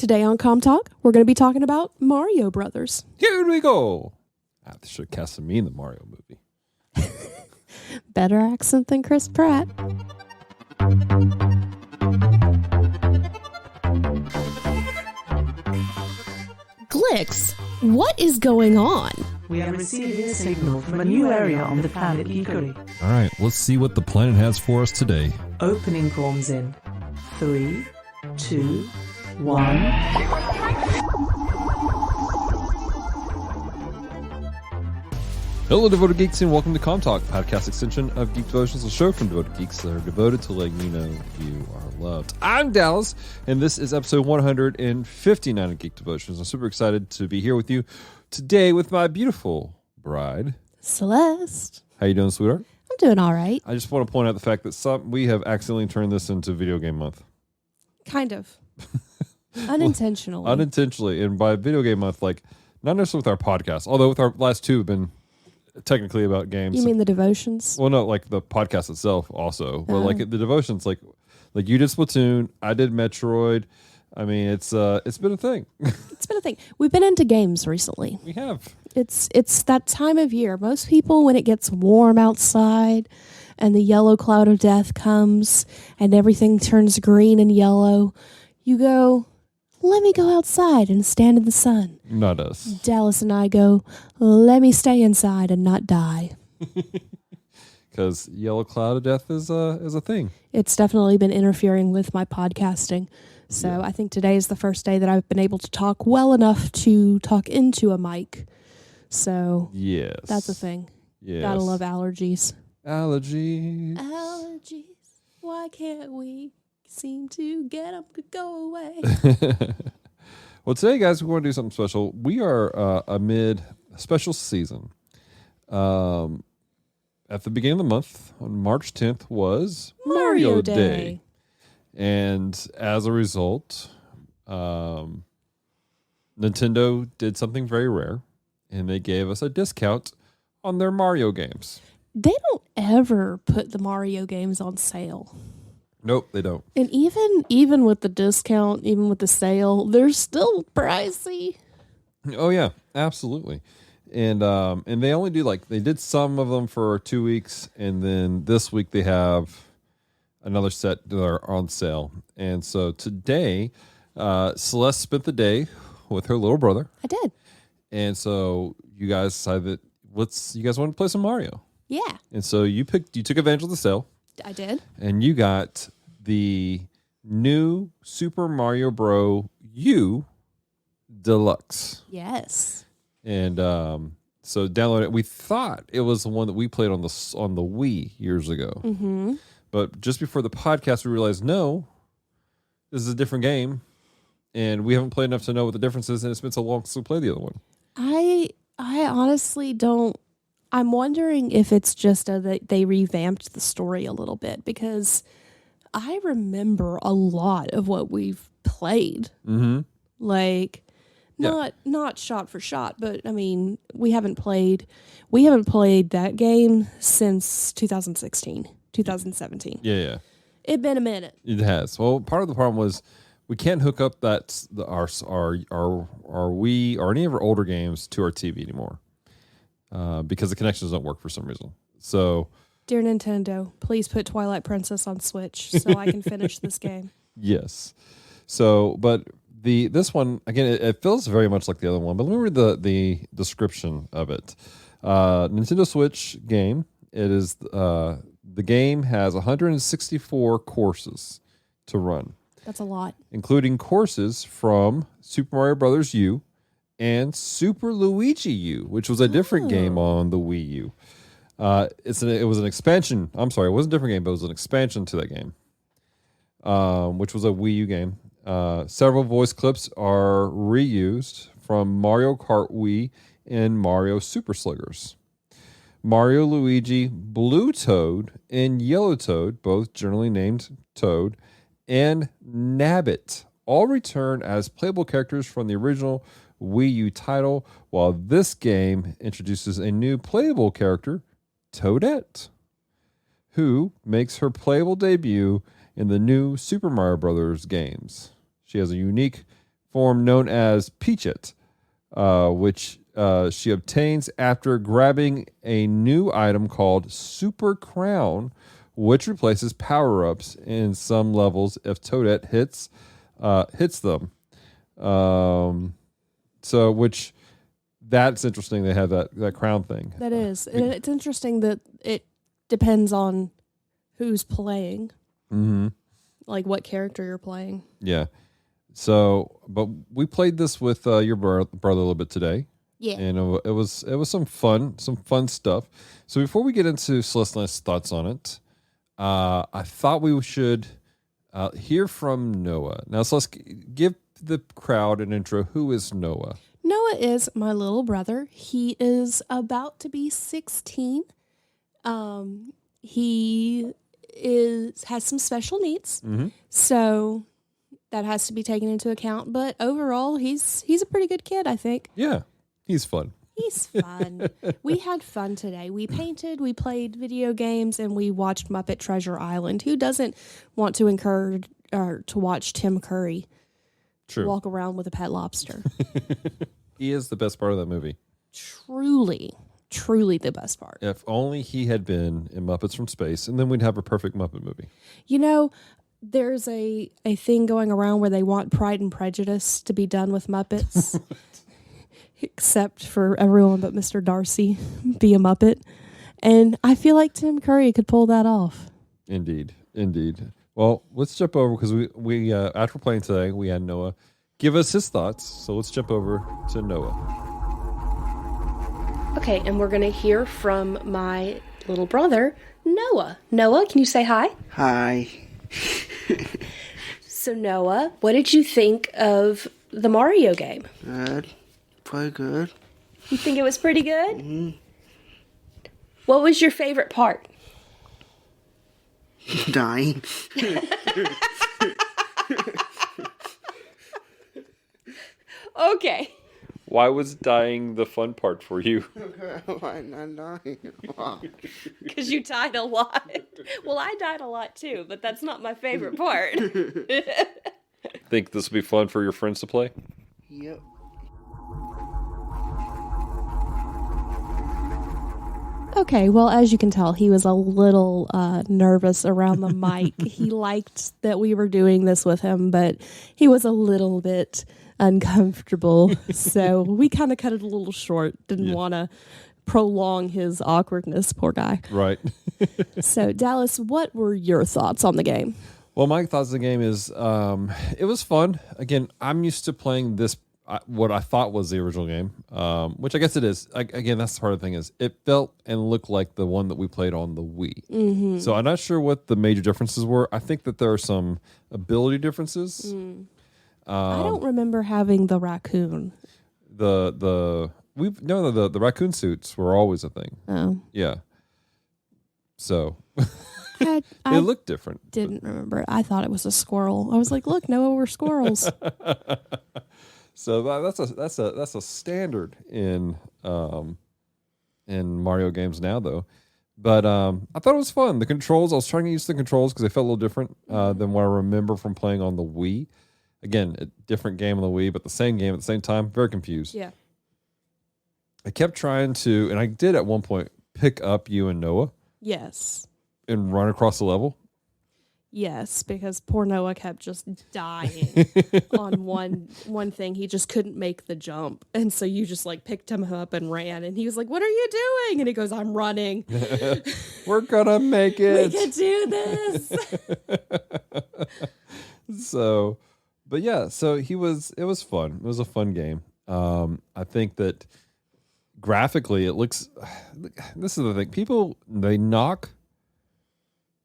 Today on Comm Talk, we're going to be talking about Mario Brothers. Here we go. I should have casted me in the Mario movie. Better accent than Chris Pratt. Glix, what is going on? We are receiving a signal from a new area on the planet Geekery. All right, let's see what the planet has for us today. Opening comms in 3, 2, 1. Hello, devoted geeks, and welcome to Comm Talk, podcast extension of Geek Devotions, a show from devoted geeks that are devoted to letting you know you are loved. I'm Dallas, and this is episode 159 of Geek Devotions. I'm super excited to be here with you today with my beautiful bride, Celeste. How you doing, sweetheart? I'm doing all right. I just want to point out the fact that we have accidentally turned this into Video Game Month. Kind of. Unintentionally. Unintentionally, and by Video Game Month, like, not necessarily with our podcast, although with our last two have been technically about games. You mean the devotions? Well, no, like the podcast itself also. But like the devotions, like you did Splatoon, I did Metroid. I mean, it's been a thing. It's been a thing. We've been into games recently. We have. It's that time of year. Most people, when it gets warm outside and the yellow cloud of death comes and everything turns green and yellow, you go, let me go outside and stand in the sun. Not us. Dallas and I go, let me stay inside and not die. Because yellow cloud of death is a thing. It's definitely been interfering with my podcasting. So yeah. I think today is the first day that I've been able to talk well enough to talk into a mic. So yes, that's a thing. Yes. Gotta love allergies. Allergies. Why can't we seem to get them to go away? Well, today, guys, we want to do something special. We are amid a special season. At the beginning of the month, on March 10th, was Mario Day. And as a result, Nintendo did something very rare, and they gave us a discount on their Mario games. They don't ever put the Mario games on sale. Nope, they don't. And even with the discount, even with the sale, they're still pricey. Oh yeah, absolutely. And they only do they did some of them for 2 weeks, and then this week they have another set that are on sale. And so today, Celeste spent the day with her little brother. I did. And so you guys decided that you guys wanted to play some Mario. Yeah. And so you took advantage of the sale. I did. And you got the new Super Mario Bros. U Deluxe. Yes. And so download it. We thought it was the one that we played on the Wii years ago. Mm-hmm. But just before the podcast, we realized, no, this is a different game. And we haven't played enough to know what the difference is. And it's been so long since we played the other one. I honestly don't. I'm wondering if it's just that they revamped the story a little bit, because I remember a lot of what we've played. Mm-hmm. Not shot for shot, but I mean, we haven't played that game since 2016, 2017. Yeah. It'd been a minute. It has. Well, part of the problem was we can't hook up our Wii or any of our older games to our TV anymore. Because the connections don't work for some reason. So, dear Nintendo, please put Twilight Princess on Switch so I can finish this game. Yes. So, but this one again, it feels very much like the other one. But let me read the description of it. Nintendo Switch game. It is the game has 164 courses to run. That's a lot, including courses from Super Mario Brothers U and Super Luigi U, which was a different game on the Wii U. It was an expansion. I'm sorry, it wasn't a different game, but it was an expansion to that game, which was a Wii U game. Several voice clips are reused from Mario Kart Wii and Mario Super Sluggers. Mario, Luigi, Blue Toad, and Yellow Toad, both generally named Toad, and Nabbit, all return as playable characters from the original Wii U title, while this game introduces a new playable character, Toadette, who makes her playable debut in the new Super Mario Brothers games. She has a unique form known as Peachit, which she obtains after grabbing a new item called Super Crown, which replaces power-ups in some levels if Toadette hits them. So, which that's interesting. They have that crown thing. That is. And it's interesting that it depends on who's playing. Mm-hmm. Like what character you're playing. Yeah. So, but we played this with your brother a little bit today. Yeah. And it was some fun stuff. So before we get into Celeste's thoughts on it, I thought we should hear from Noah. Now, Celeste, give the crowd an intro. Who is Noah? Noah is my little brother. He is about to be 16. He has some special needs, so that has to be taken into account. But overall, he's a pretty good kid, I think. Yeah, he's fun. He's fun. We had fun today. We painted, we played video games, and we watched Muppet Treasure Island. Who doesn't want to encourage or to watch Tim Curry walk around with a pet lobster? He is the best part of that movie. Truly the best part. If only he had been in Muppets from Space, and then we'd have a perfect Muppet movie. You know, there's a thing going around where they want Pride and Prejudice to be done with Muppets. Except for everyone but Mr. Darcy be a Muppet. And I feel like Tim Curry could pull that off. Indeed. Well, let's jump over because we after playing today, we had Noah give us his thoughts. So let's jump over to Noah. Okay, and we're going to hear from my little brother, Noah. Noah, can you say hi? Hi. So, Noah, what did you think of the Mario game? Good. Pretty good. You think it was pretty good? Mm-hmm. What was your favorite part? Dying. Okay. Why was dying the fun part for you? Why not dying? Because you died a lot. Well, I died a lot too, but that's not my favorite part. Think this would be fun for your friends to play? Yep. Okay, well, as you can tell, he was a little nervous around the mic. He liked that we were doing this with him, but he was a little bit uncomfortable. So we kind of cut it a little short. Didn't want to prolong his awkwardness, poor guy. Right. So, Dallas, what were your thoughts on the game? Well, my thoughts on the game is it was fun. Again, I'm used to playing this, what I thought was the original game, which I guess it is. Again, that's the part of the thing is it felt and looked like the one that we played on the Wii. Mm-hmm. So I'm not sure what the major differences were. I think that there are some ability differences. I don't remember having the raccoon. The raccoon suits were always a thing. Oh. Yeah. So I it looked different. Didn't remember it. I thought it was a squirrel. I was like, look, Noah, we're squirrels. So that's a standard in Mario games now, though. But I thought it was fun. The controls, I was trying to use the controls because they felt a little different than what I remember from playing on the Wii. Again, a different game on the Wii, but the same game at the same time. Very confused. Yeah. I kept trying to, and I did at one point, pick up you and Noah. Yes. And run across the level. Yes, because poor Noah kept just dying on one thing. He just couldn't make the jump. And so you just like picked him up and ran. And he was like, what are you doing? And he goes, I'm running. We're going to make it. We can do this. So, but yeah, so it was fun. It was a fun game. I think that graphically it looks, this is the thing. People, they knock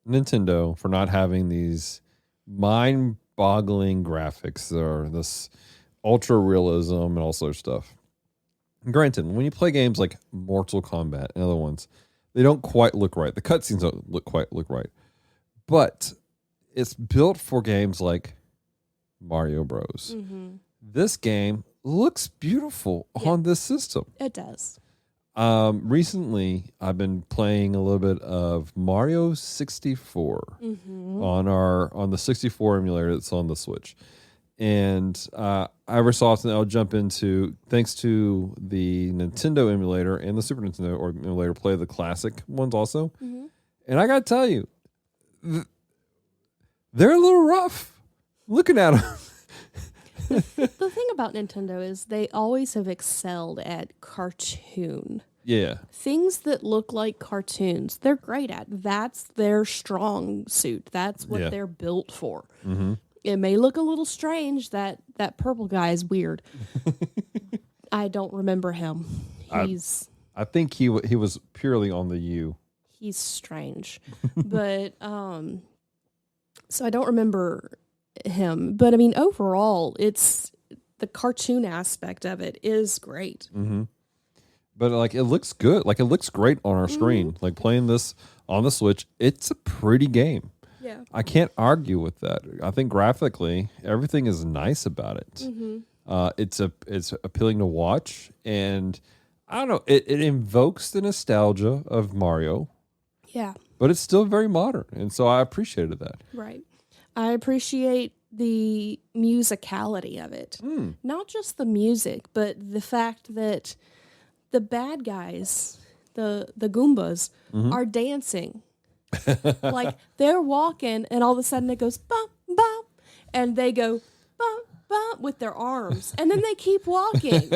Nintendo for not having these mind-boggling graphics or this ultra realism and all sorts of stuff. And granted, when you play games like Mortal Kombat and other ones, they don't quite look right. The cutscenes don't look right. But it's built for games like Mario Bros. Mm-hmm. This game looks beautiful on this system. It does. Recently, I've been playing a little bit of Mario 64 on the 64 emulator that's on the Switch, And every so often I'll jump into, thanks to the Nintendo emulator and the Super Nintendo emulator, play the classic ones also. Mm-hmm. And I got to tell you, they're a little rough looking at them. The thing about Nintendo is they always have excelled at cartoon. Yeah. Things that look like cartoons, they're great at. That's their strong suit. That's what they're built for. Mm-hmm. It may look a little strange that purple guy is weird. I don't remember him. I think he was purely on the U. He's strange. But so I don't remember him. But I mean, overall, it's the cartoon aspect of it is great. Mm-hmm. But like, it looks good. Like, it looks great on our screen. Like, playing this on the Switch, it's a pretty game. Yeah. I can't argue with that. I think graphically, everything is nice about it. Mm-hmm. It's appealing to watch, and I don't know. It invokes the nostalgia of Mario. Yeah. But it's still very modern, and so I appreciated that. Right. I appreciate the musicality of it. Not just the music, but the fact that the bad guys, the Goombas, are dancing. Like, they're walking, and all of a sudden it goes, bump, bump, and they go, bump, bump, with their arms, and then they keep walking.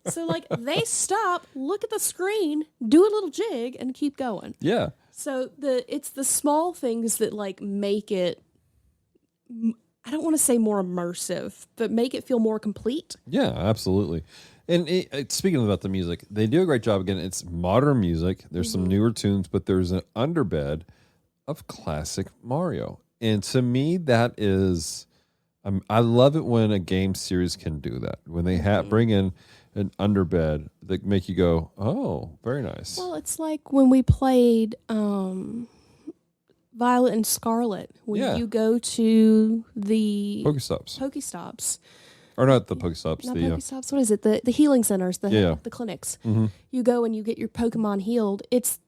So, like, they stop, look at the screen, do a little jig, and keep going. Yeah. So it's the small things that like make it, I don't want to say more immersive, but make it feel more complete. Yeah, absolutely. And speaking about the music, they do a great job. Again, it's modern music. There's some newer tunes, but there's an underbed of classic Mario. And to me, that is, I love it when a game series can do that. When they bring in an underbed that make you go, oh, very nice. Well, it's like when we played Violet and Scarlet, when you go to the Pokestops. Or not the Pokestops. Not Pokestops. What is it? The healing centers, the clinics. Mm-hmm. You go and you get your Pokemon healed. It's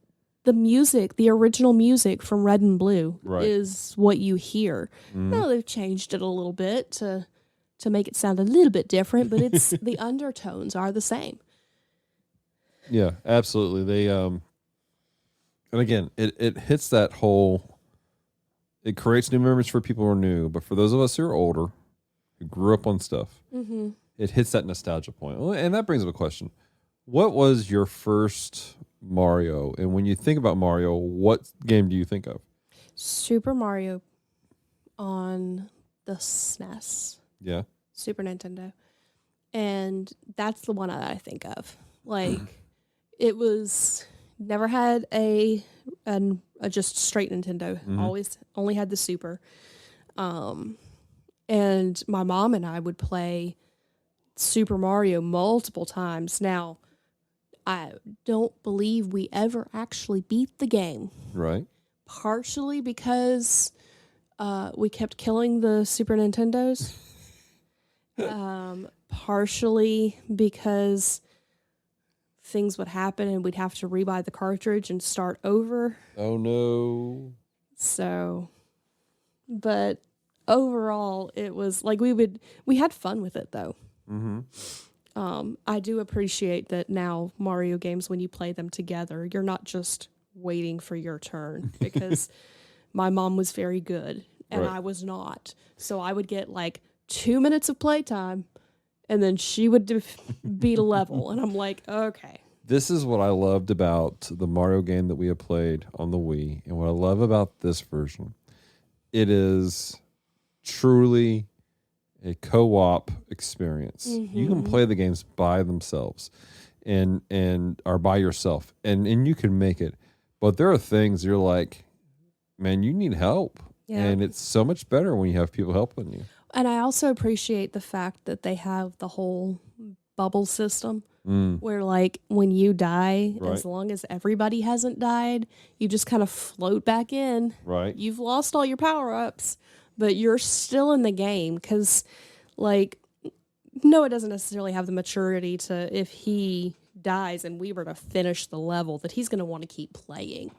the music, the original music from Red and Blue is what you hear. No, they've changed it a little bit to make it sound a little bit different, but it's the undertones are the same. Yeah, absolutely. They and again, it hits that whole, it creates new memories for people who are new, but for those of us who are older, who grew up on stuff, it hits that nostalgia point. And that brings up a question. What was your first Mario? And when you think about Mario, what game do you think of? Super Mario on the SNES. Yeah. Super Nintendo. And that's the one I think of. Like, it was, never had a just straight Nintendo. Always only had the Super. And my mom and I would play Super Mario multiple times. Now, I don't believe we ever actually beat the game. Right. Partially because we kept killing the Super Nintendos. Partially because things would happen and we'd have to rebuy the cartridge and start over. Oh, no. So, but overall, it was like we had fun with it, though. I do appreciate that now Mario games, when you play them together, you're not just waiting for your turn, because my mom was very good and I was not. So I would get like 2 minutes of playtime and then she would beat a level. And I'm like, okay. This is what I loved about the Mario game that we have played on the Wii. And what I love about this version, it is truly a co-op experience. You can play the games by themselves and or by yourself and you can make it. But there are things you're like, man, you need help. Yeah. And it's so much better when you have people helping you. And I also appreciate the fact that they have the whole bubble system where, like, when you die, as long as everybody hasn't died, you just kind of float back in. Right. You've lost all your power-ups, but you're still in the game because, like, Noah doesn't necessarily have the maturity to, if he dies and we were to finish the level, that he's going to want to keep playing.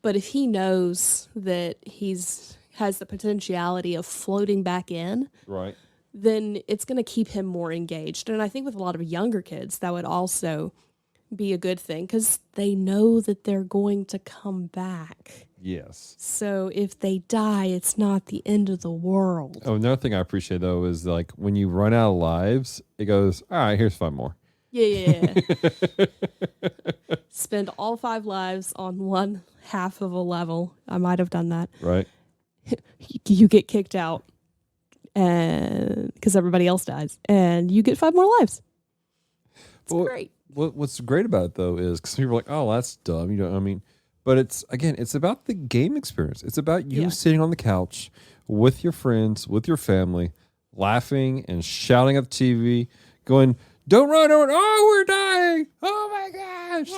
But if he knows that has the potentiality of floating back in, right, then it's going to keep him more engaged. And I think with a lot of younger kids, that would also be a good thing because they know that they're going to come back. Yes. So if they die, it's not the end of the world. Oh, another thing I appreciate though is like when you run out of lives, it goes, all right, here's 5 more. Yeah. Spend all 5 lives on one half of a level. I might have done that. Right. You get kicked out and because everybody else dies and you get 5 more lives. It's great. What's great about it though is because people are like, oh, that's dumb. You know what I mean? But it's about the game experience. It's about you sitting on the couch with your friends, with your family, laughing and shouting at the TV, going, don't run over. Oh, we're dying. Oh my gosh.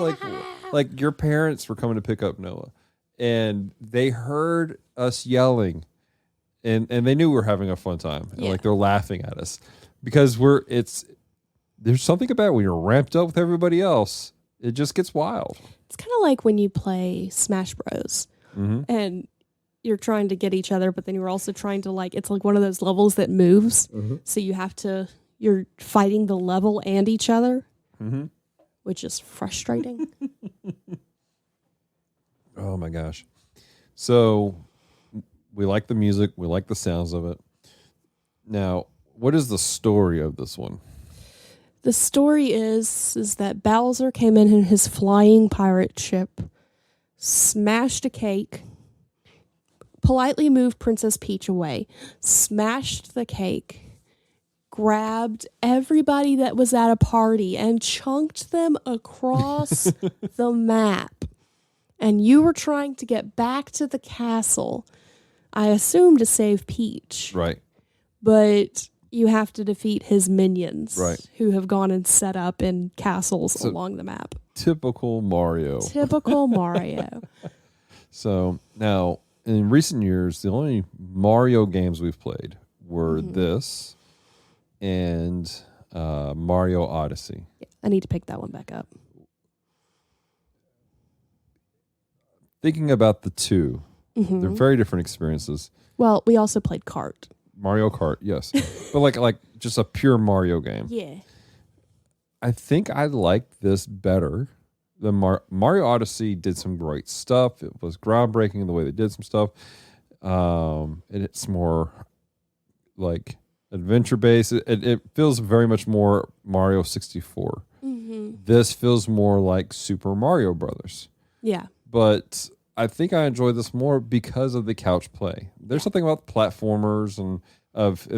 Like your parents were coming to pick up Noah and they heard us yelling and they knew we were having a fun time. And like they're laughing at us because there's something about when you're ramped up with everybody else, it just gets wild. It's kind of like when you play Smash Bros. And you're trying to get each other, but then you're also trying to it's like one of those levels that moves. So you're fighting the level and each other, which is frustrating. Oh my gosh. So we like the music. We like the sounds of it. Now, what is the story of this one? The story is that Bowser came in his flying pirate ship, smashed a cake, politely moved Princess Peach away, smashed the cake, grabbed everybody that was at a party and chunked them across the map. And you were trying to get back to the castle, I assume to save Peach. Right. But you have to defeat his minions, right, who have gone and set up in castles along the map. Typical Mario. Typical Mario. So now, in recent years, the only Mario games we've played were this and Mario Odyssey. Yeah, I need to pick that one back up. Thinking about the two, they're very different experiences. Well, we also played Kart. Mario Kart, yes. But like just a pure Mario game. Yeah. I think I liked this better than Mario Odyssey did some great stuff. It was groundbreaking in the way they did some stuff. And it's more like adventure based. It feels very much more Mario 64. This feels more like Super Mario Brothers. Yeah. But I think I enjoy this more because of the couch play. There's something about platformers and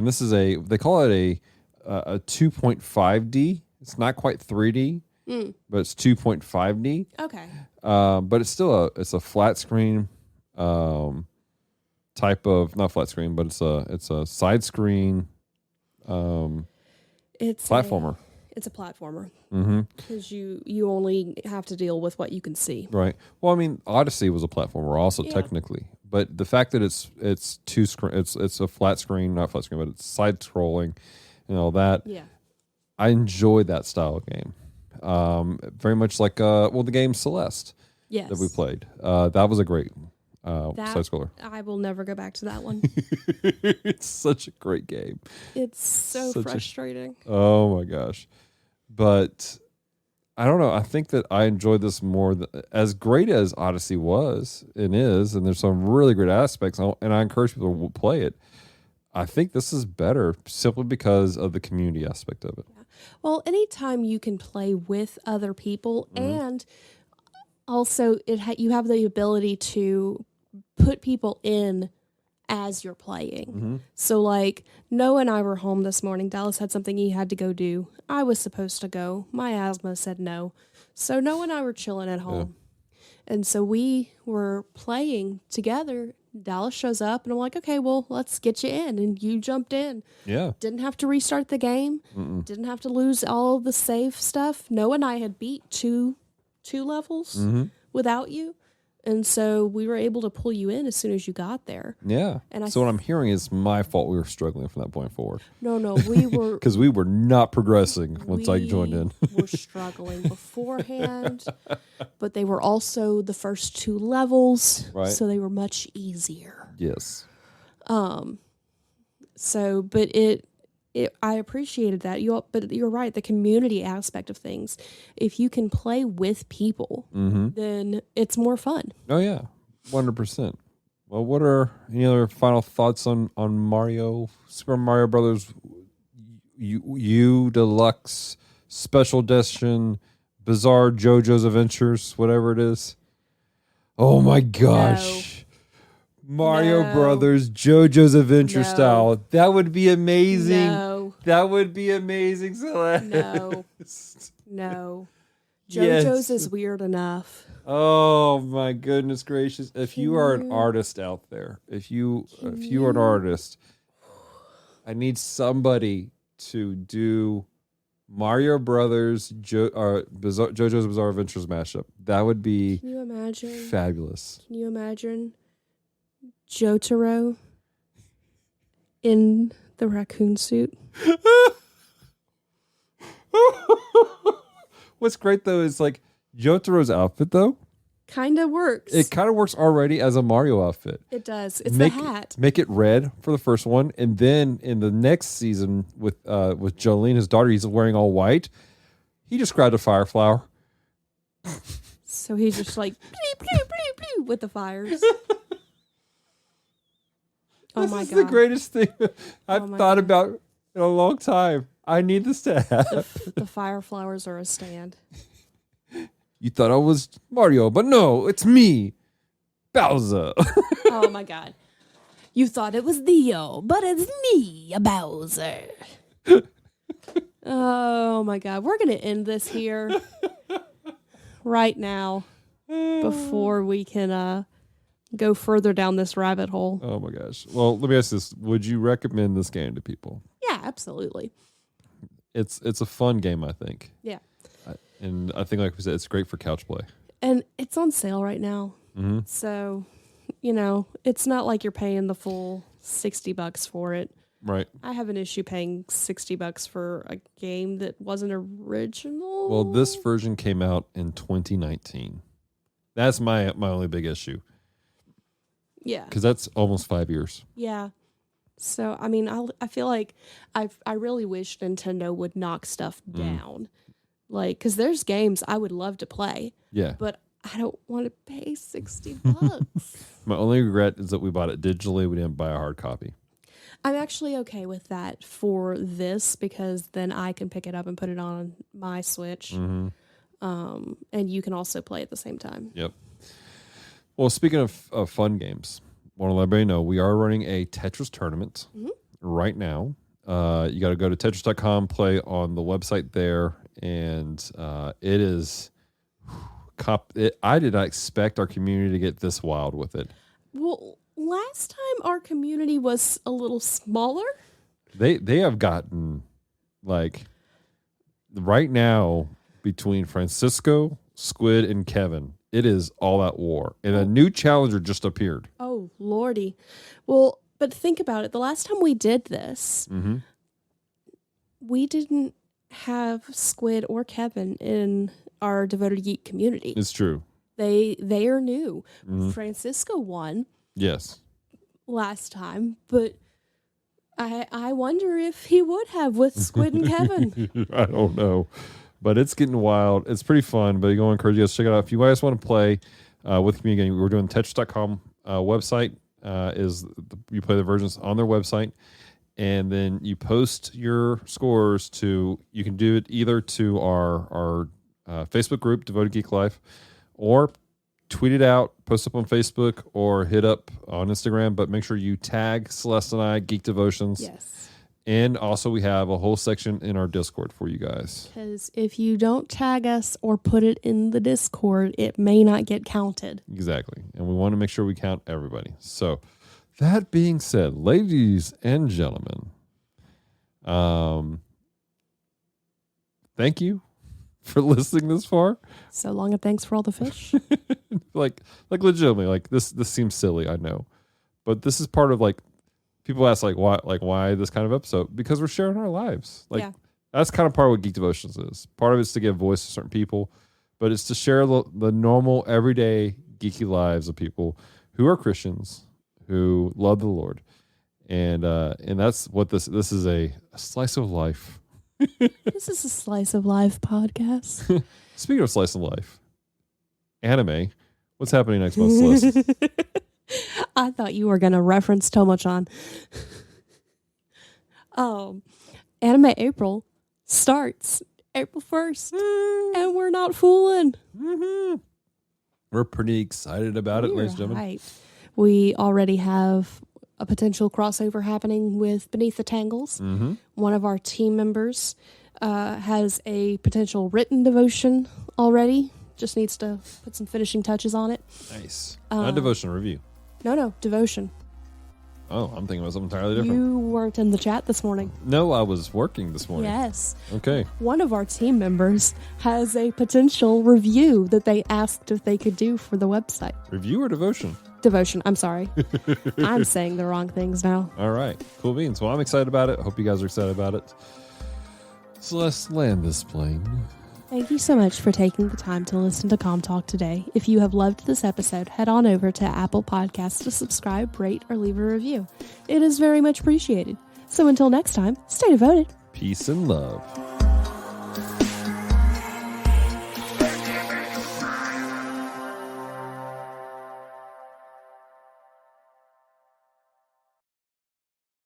this is they call it a 2.5D. It's not quite 3D, but it's 2.5D. Okay. But it's still a flat screen type of, not flat screen, but it's a side screen it's platformer. It's a platformer. Because you only have to deal with what you can see. Right. Well, I mean, Odyssey was a platformer also technically, but the fact that it's a flat screen, not flat screen, but it's side scrolling and all that. Yeah. I enjoyed that style of game. Very much like the game Celeste that we played. That was a great side scroller. I will never go back to that one. It's such a great game. It's so frustrating. Oh my gosh. But I don't know. I think that I enjoyed this more. As great as Odyssey was and is, and there's some really great aspects, and I encourage people to play it. I think this is better simply because of the community aspect of it. Yeah. Well, anytime you can play with other people, and also you have the ability to put people in as you're playing. So like Noah and I were home this morning. Dallas had something he had to go do. I was supposed to go. My asthma said no. So Noah and I were chilling at home. And so we were playing together. Dallas shows up and I'm like, okay, well, let's get you in. And you jumped in. Yeah. Didn't have to restart the game. Didn't have to lose all of the save stuff. Noah and I had beat two levels without you. And so we were able to pull you in as soon as you got there. Yeah. And so what I'm hearing is my fault we were struggling from that point forward. No, we were... Because we were not progressing once I joined in. We were struggling beforehand, but they were also the first 2 levels, so they were much easier. Yes. So, but I appreciated that. But you're right. The community aspect of things. If you can play with people, then it's more fun. Oh yeah, 100%. Well, what are any other final thoughts on Mario, Super Mario Brothers U Deluxe Special Edition, Bizarre JoJo's Adventures, whatever it is? Oh my gosh. Mario No. Brothers JoJo's Adventure No. style. That would be amazing. No. That would be amazing, Celeste. No. No. Yes. JoJo's is weird enough. Oh my goodness gracious. If you are an artist out there, if you are an artist, I need somebody to do Mario Brothers JoJo's Bizarre Adventures mashup. That would be Can you imagine? fabulous. Can you imagine Jotaro in the raccoon suit? What's great though is like Jotaro's outfit though. Kind of works. It kind of works already as a Mario outfit. It does. It's the hat. Make it red for the first one, and then in the next season with Jolene, his daughter, he's wearing all white. He just grabbed a fire flower. So he's just like bleep, bleep, bleep, bleep, with the fires. Oh This my is god! the greatest thing I've my thought God. about in a long time. I need this to happen. The fire flowers are a stand. You thought I was Mario, but no, it's me, Bowser. Oh my god! You thought it was Theo, but it's me, Bowser. Oh my god! We're gonna end this here right now before we can go further down this rabbit hole. Oh my gosh. Well, let me ask this: would you recommend this game to people? Yeah, absolutely. It's a fun game, I think. Yeah. And I think, like we said, it's great for couch play. And it's on sale right now. Mm-hmm. So, it's not like you're paying the full $60 for it. Right. I have an issue paying $60 for a game that wasn't original. Well, this version came out in 2019. That's my only big issue. Yeah. Because that's almost 5 years. Yeah. So, I mean, I feel like I really wish Nintendo would knock stuff down. Like, because there's games I would love to play, Yeah. but I don't want to pay $60. My only regret is that we bought it digitally. We didn't buy a hard copy. I'm actually okay with that for this because then I can pick it up and put it on my Switch. Mm-hmm. And you can also play at the same time. Yep. Well, speaking of fun games, I want to let everybody know we are running a Tetris tournament right now. You got to go to Tetris.com, play on the website there, and it is. I did not expect our community to get this wild with it. Well, last time our community was a little smaller. They have gotten like right now between Francisco, Squid, and Kevin. It is all out war, and a new challenger just appeared. Oh, Lordy. Well, but think about it. The last time we did this, we didn't have Squid or Kevin in our Devoted Geek community. It's true. They are new. Francisco won Yes. last time, but I wonder if he would have with Squid and Kevin. I don't know. But it's getting wild. It's pretty fun. But you go encourage you guys to check it out. If you guys want to play with me again, we're doing Tetris.com website. You play the versions on their website, and then you post your scores to. You can do it either to our Facebook group, Devoted Geek Life, or tweet it out, post up on Facebook, or hit up on Instagram. But make sure you tag Celeste and I, Geek Devotions. Yes. And also we have a whole section in our Discord for you guys. Because if you don't tag us or put it in the Discord, it may not get counted. Exactly. And we want to make sure we count everybody. So that being said, ladies and gentlemen, thank you for listening this far. So long and thanks for all the fish. like legitimately, like this seems silly, I know. But this is part of like people ask why this kind of episode? Because we're sharing our lives. That's kind of part of what Geek Devotions is. Part of it's to give voice to certain people, but it's to share the normal, everyday, geeky lives of people who are Christians, who love the Lord. and that's what this is a slice of life. This is a Slice of Life podcast. Speaking of slice of life, anime. What's happening next month, Celeste? I thought you were going to reference Tomo-chan. Anime April starts April 1st, and we're not fooling. We're pretty excited about it, ladies and gentlemen. Right. We already have a potential crossover happening with Beneath the Tangles. One of our team members has a potential written devotion already. Just needs to put some finishing touches on it. Nice. Not devotion review. No, devotion. Oh, I'm thinking about something entirely different. You weren't in the chat this morning. No, I was working this morning. Yes. Okay. One of our team members has a potential review that they asked if they could do for the website. Review or devotion? Devotion. I'm sorry. I'm saying the wrong things now. All right. Cool beans. Well, I'm excited about it. Hope you guys are excited about it. So let's land this plane. Thank you so much for taking the time to listen to Comm Talk today. If you have loved this episode, head on over to Apple Podcasts to subscribe, rate, or leave a review. It is very much appreciated. So until next time, stay devoted. Peace and love.